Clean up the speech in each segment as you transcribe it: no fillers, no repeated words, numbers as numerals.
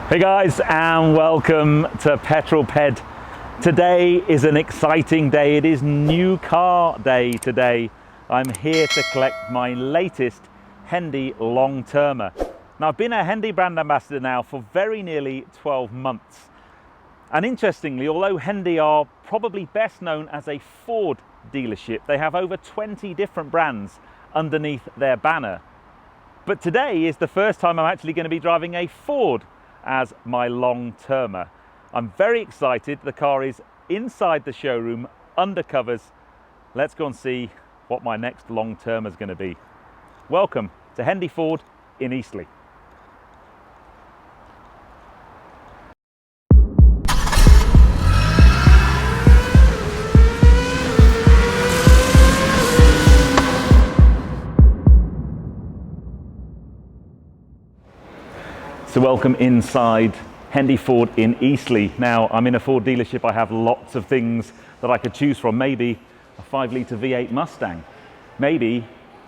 Hey guys, and welcome to Petrol Ped. Today is an exciting day. It is new car day today. I'm here to collect my latest Hendy Long Termer. Now, I've been a Hendy brand ambassador now for very nearly 12 months. And interestingly, although Hendy are probably best known as a Ford dealership, they have over 20 different brands underneath their banner. But today is the first time I'm actually going to be driving a Ford as my Long Termer. I'm very excited. The car is inside the showroom, under covers. Let's go and see what my next Long Termer is going to be. Welcome to Hendy Ford in Eastleigh. So welcome inside Hendy Ford in Eastleigh. Now, I'm in a Ford dealership. I have lots of things that I could choose from. Maybe a 5-litre V8 Mustang, maybe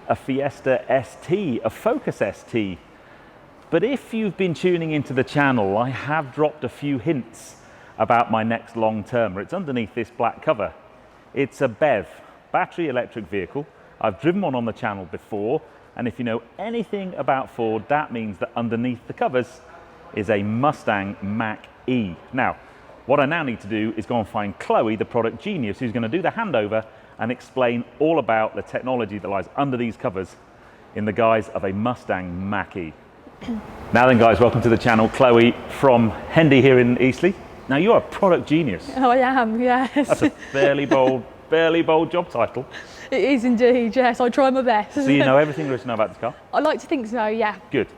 a Fiesta ST, a Focus ST. But if you've been tuning into the channel, I have dropped a few hints about my next Long Termer. It's underneath this black cover. It's a BEV, battery electric vehicle. I've driven one on the channel before. And if you know anything about Ford, that means that underneath the covers is a Mustang Mach-E. Now, what I now need to do is go and find Chloe, the product genius, who's going to do the handover and explain all about the technology that lies under these covers in the guise of a Mustang Mach-E. Now then, guys, welcome to the channel. Chloe from Hendy here in Eastleigh. Now, you're a product genius. Oh, I am, yes. That's a fairly bold job title. It is indeed, yes. I try my best. So you know everything there is to know about this car? I like to think so, yeah. Good.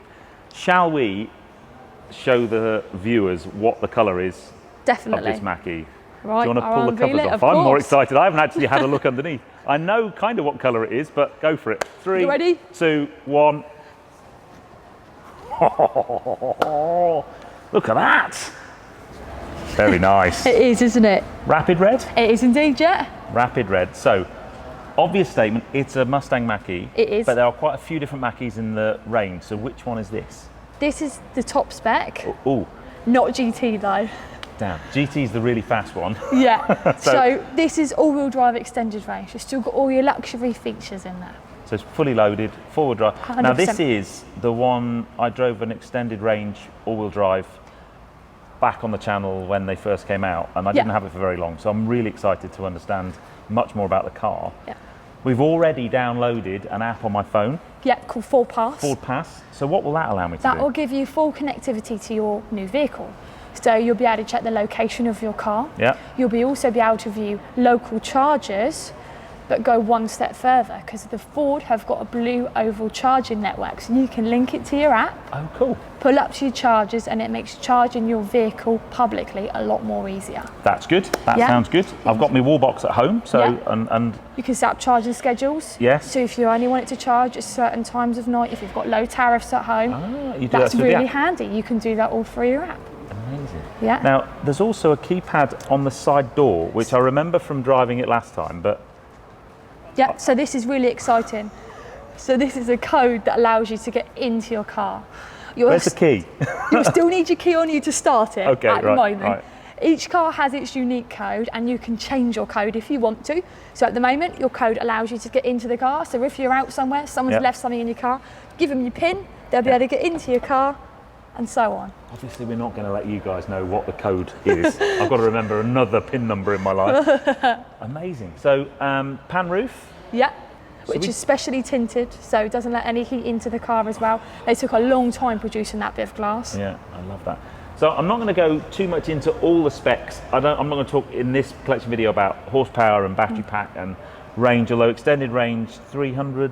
Shall we show the viewers what the colour is Definitely. of this Mach-E? Right, Do you want to I'll pull the unveil covers it, off? of I'm more course. excited. I haven't actually had a look underneath. I know kind of what colour it is, but go for it. 3, You ready? 2, 1. Look at that. Very nice. It is, isn't it? Rapid red? It is indeed, yeah. Rapid red. So, obvious statement, it's a Mustang Mach-E. It is. But there are quite a few different Mach-Es in the range. So which one is this? This is the top spec. Oh, Not GT though. damn. GT's the really fast one. Yeah. so this is all-wheel drive extended range. You've still got all your luxury features in there. So it's fully loaded, four-wheel drive. 100%. Now this is the one I drove an extended range all-wheel drive back on the channel when they first came out, and I didn't have it for very long, so I'm really excited to understand much more about the car. Yeah. We've already downloaded an app on my phone. Yeah, called Ford Pass. Ford Pass. So what will that allow me to That do? will give you full connectivity to your new vehicle. So you'll be able to check the location of your car. Yeah. You'll also be able to view local chargers, but go one step further, because the Ford have got a blue oval charging network, so you can link it to your app, Oh, cool. pull up to your chargers, and it makes charging your vehicle publicly a lot more easier. That's good. That Yeah. sounds good. I've got my wall box at home, so Yeah. and You can set up charging schedules. Yes. So if you only want it to charge at certain times of night, if you've got low tariffs at home, you do that's that through the really app. handy. You can do that all through your app. Amazing. Yeah. Now, there's also a keypad on the side door, which I remember from driving it last time, but Yeah, so this is really exciting. So this is a code that allows you to get into your car. where's the key? You'll still need your key on you to start it Okay, at the right, moment. right. Each car has its unique code, and you can change your code if you want to. So at the moment, your code allows you to get into the car. So if you're out somewhere, someone's Yep. left something in your car, give them your PIN, they'll be able to get into your car, and so on. Obviously, we're not going to let you guys know what the code is. I've got to remember another PIN number in my life. Amazing. So, pan roof. Yeah, which is specially tinted, so it doesn't let any heat into the car as well. They took a long time producing that bit of glass. Yeah, I love that. So I'm not going to go too much into all the specs. I'm not going to talk in this collection video about horsepower and battery pack and range, although extended range 300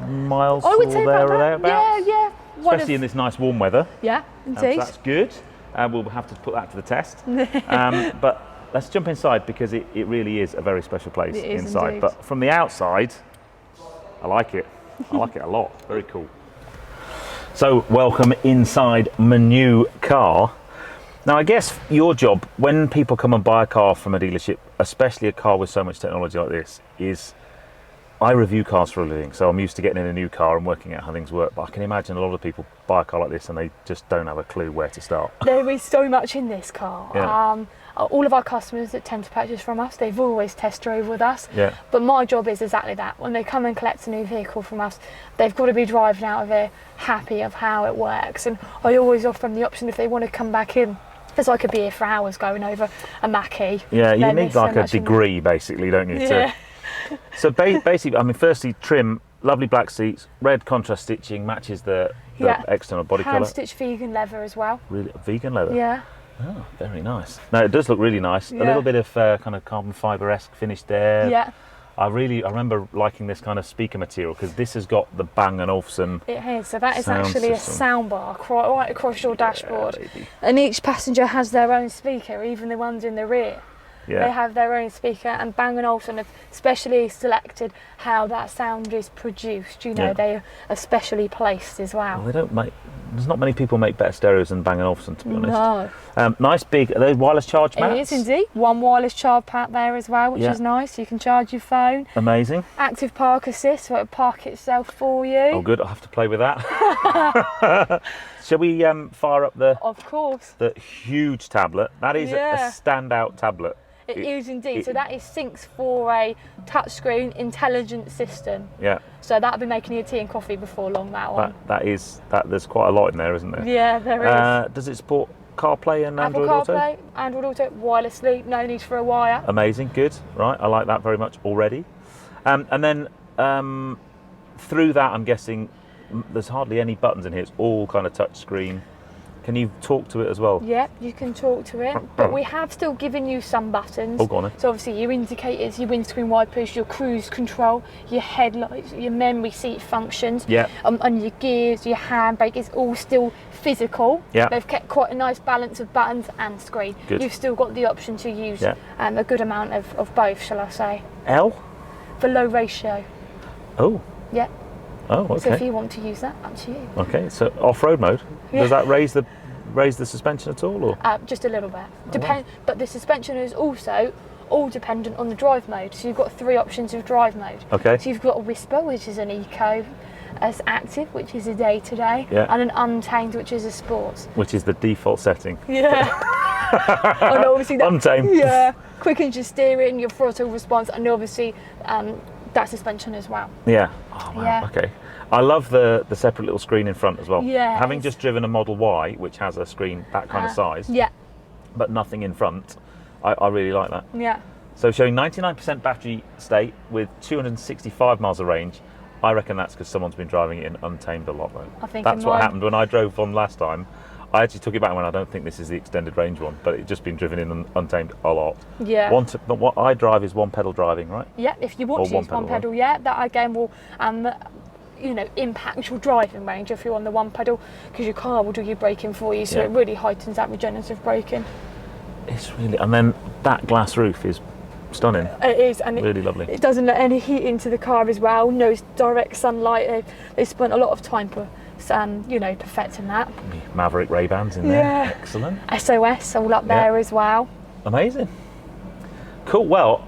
miles I would or say there about or that. thereabouts. Yeah. Especially in this nice warm weather. Yeah, So indeed. that's good. We'll have to put that to the test. But let's jump inside, because it really is a very special place It is inside. indeed. But from the outside, I like it. I like it a lot. Very cool. So welcome inside my new car. Now, I guess your job when people come and buy a car from a dealership, especially a car with so much technology like this, is I review cars for a living, so I'm used to getting in a new car and working out how things work. But I can imagine a lot of people buy a car like this and they just don't have a clue where to start. There is so much in this car. Yeah. All of our customers that tend to purchase from us, they've always test drove with us. Yeah. But my job is exactly that. When they come and collect a new vehicle from us, they've got to be driving out of here happy of how it works. And I always offer them the option if they want to come back in, because I could be here for hours going over a Mackie. Yeah, you need like a degree, basically, don't you? Yeah. So basically, I mean, firstly, trim, lovely black seats, red contrast stitching, matches the external body colour. Hand-stitched vegan leather as well. Really, vegan leather? Yeah. Oh, very nice. No, it does look really nice. Yeah. A little bit of kind of carbon fibre-esque finish there. Yeah. I remember liking this kind of speaker material because this has got the Bang & Olufsen. It is. So that is sound actually system. a sound bar right across your dashboard. Baby. And each passenger has their own speaker, even the ones in the rear. Yeah. They have their own speaker, and Bang & Olufsen have specially selected how that sound is produced. You know, Yeah. they are specially placed as well. Well, they don't make. There's not many people make better stereos than Bang & Olufsen, to be honest. No. Nice big. Are they wireless charge mats? It is indeed. One wireless charge pad there as well, which Yeah. is nice. You can charge your phone. Amazing. Active park assist, so it'll park itself for you. Oh, good. I'll have to play with that. Shall we fire up the Of course. huge tablet? That is Yeah. a standout tablet. It is indeed. So that is syncs for a touchscreen intelligent system. Yeah. So that'll be making you tea and coffee before long, that one. That. There's quite a lot in there, isn't there? Yeah, there is. Does it support CarPlay and Apple Android Auto? CarPlay, Android Auto, wirelessly, no need for a wire. Amazing, good. Right, I like that very much already. And then through that, I'm guessing there's hardly any buttons in here. It's all kind of touch screen. Can you talk to it as well? Yep, you can talk to it, but we have still given you some buttons. Oh, go on then. So obviously your indicators, your windscreen wipers, your cruise control, your headlights, your memory seat functions, Yeah. and your gears, your handbrake is all still physical. Yeah. They've kept quite a nice balance of buttons and screen. Good. You've still got the option to use Yeah. a good amount of both, shall I say, L? for low ratio. Oh. Yeah. Oh, okay. So if you want to use that, up to you. Okay, so off-road mode. Yeah. Does that raise the suspension at all, or? Just a little bit. But the suspension is also all dependent on the drive mode. So you've got 3 options of drive mode. Okay. So you've got a Whisper, which is an eco, as active, which is a day-to-day, Yeah. and an Untamed, which is a sports. Which is the default setting. Yeah. And obviously that, Untamed. Yeah. Quickens your steering, your throttle response, and obviously that suspension as well. Yeah. Oh, wow. Yeah. Okay. I love the separate little screen in front as well. Yeah. Having just driven a Model Y, which has a screen that kind of size, Yeah. but nothing in front, I really like that. Yeah. So showing 99% battery state with 265 miles of range. I reckon that's because someone's been driving it in Untamed a lot, though. I think that's in what mine- happened when I drove one last time. I actually took it back and went, I don't think this is the extended range one, but it's just been driven in Untamed a lot. Yeah. But what I drive is one pedal driving, right? Yeah, if you want Or to one use one pedal, pedal, yeah, that again will, impact your driving range if you're on the one pedal, because your car will do your braking for you, so Yeah. it really heightens that regenerative braking. It's really, and then that glass roof is stunning. It is, and Really lovely. it doesn't let any heat into the car as well. No direct sunlight. They spent a lot of time perfecting that. Maverick Ray-Bans in Yeah. there. Excellent. SOS all up there as well. Amazing. Cool. Well,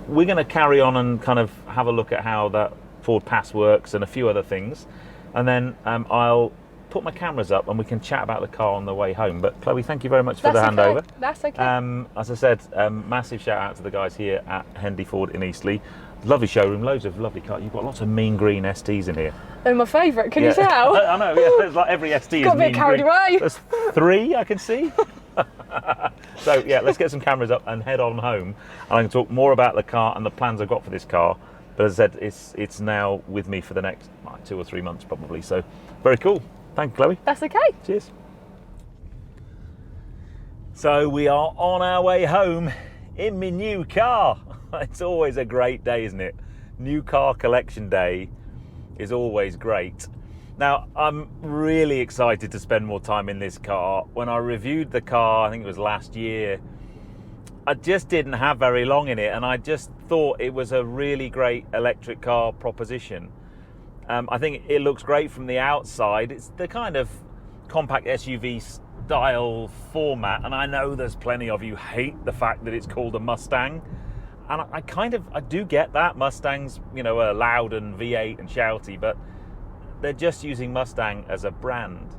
we're going to carry on and kind of have a look at how that Ford Pass works and a few other things. And then I'll put my cameras up and we can chat about the car on the way home. But Chloe, thank you very much for the handover. That's okay. As I said, massive shout out to the guys here at Hendy Ford in Eastleigh. Lovely showroom, loads of lovely cars. You've got lots of mean green STs in here. They're my favourite, can you tell? I know, yeah. There's like every ST Got is a bit mean carried green. away. There's 3 I can see. So yeah, let's get some cameras up and head on home. And I can talk more about the car and the plans I've got for this car. But as I said, it's now with me for the next 2 or 3 months probably. So very cool. Thank you, Chloe. That's okay. Cheers. So we are on our way home in my new car. It's always a great day, isn't it? New car collection day is always great. Now, I'm really excited to spend more time in this car. When I reviewed the car, I think it was last year, I just didn't have very long in it, and I just thought it was a really great electric car proposition. I think it looks great from the outside. It's the kind of compact SUV style format, and I know there's plenty of you hate the fact that it's called a Mustang. And I do get that Mustangs, are loud and V8 and shouty, but they're just using Mustang as a brand.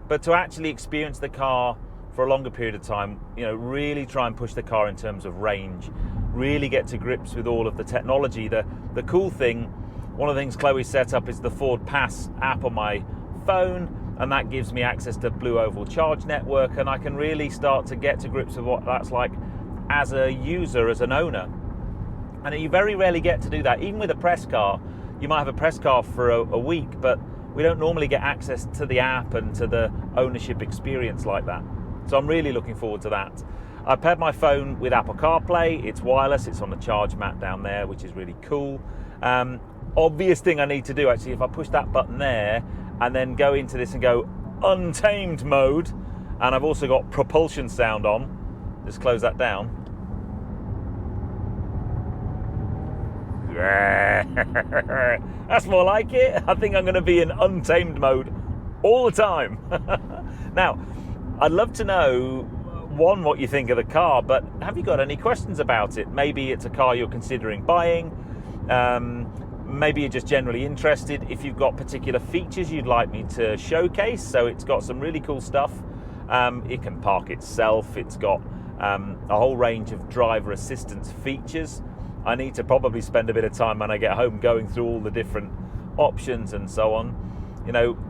But to actually experience the car for a longer period of time, really try and push the car in terms of range, really get to grips with all of the technology. The cool thing, one of the things Chloe set up is the Ford Pass app on my phone, and that gives me access to Blue Oval Charge Network, and I can really start to get to grips with what that's like as a user, as an owner. And you very rarely get to do that. Even with a press car, you might have a press car for a week, but we don't normally get access to the app and to the ownership experience like that. So I'm really looking forward to that. I paired my phone with Apple CarPlay. It's wireless, it's on the charge mat down there, which is really cool. Obvious thing I need to do, actually, if I push that button there and then go into this and go untamed mode, and I've also got propulsion sound on, just close that down. That's more like it. I think I'm going to be in untamed mode all the time. Now, I'd love to know, one, what you think of the car, but have you got any questions about it? Maybe it's a car you're considering buying. Maybe you're just generally interested. If you've got particular features you'd like me to showcase, so it's got some really cool stuff. It can park itself. It's got a whole range of driver assistance features. I need to probably spend a bit of time when I get home going through all the different options and so on.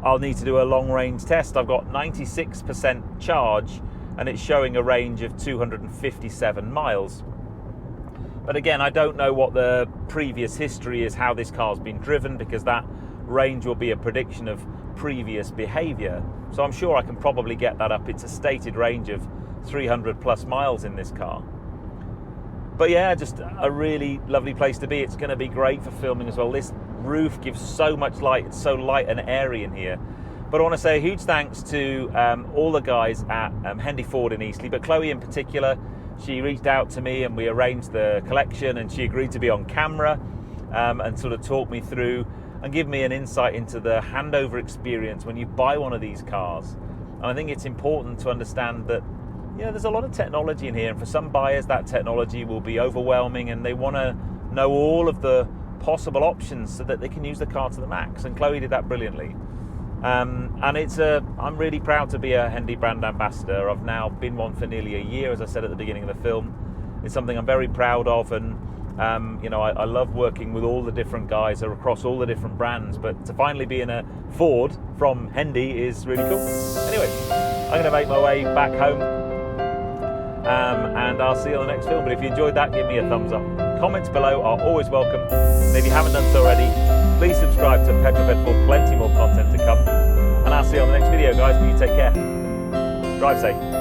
I'll need to do a long range test. I've got 96% charge and it's showing a range of 257 miles. But again, I don't know what the previous history is, how this car's been driven, because that range will be a prediction of previous behavior. So I'm sure I can probably get that up. It's a stated range of 300 plus miles in this car. But yeah, just a really lovely place to be. It's going to be great for filming as well. This roof gives so much light. It's so light and airy in here. But I want to say a huge thanks to all the guys at Hendy Ford in Eastleigh, but Chloe in particular. She reached out to me and we arranged the collection, and she agreed to be on camera and sort of talk me through and give me an insight into the handover experience when you buy one of these cars. And I think it's important to understand that there's a lot of technology in here, and for some buyers that technology will be overwhelming and they want to know all of the possible options so that they can use the car to the max, and Chloe did that brilliantly. And I'm really proud to be a Hendy brand ambassador. I've now been one for nearly a year, as I said at the beginning of the film. It's something I'm very proud of, and I love working with all the different guys across all the different brands, but to finally be in a Ford from Hendy is really cool. Anyway, I'm going to make my way back home. And I'll see you on the next film. But if you enjoyed that, give me a thumbs up. Comments below are always welcome. And if you haven't done so already, please subscribe to Petrol Ped for plenty more content to come. And I'll see you on the next video, guys. But you take care. Drive safe.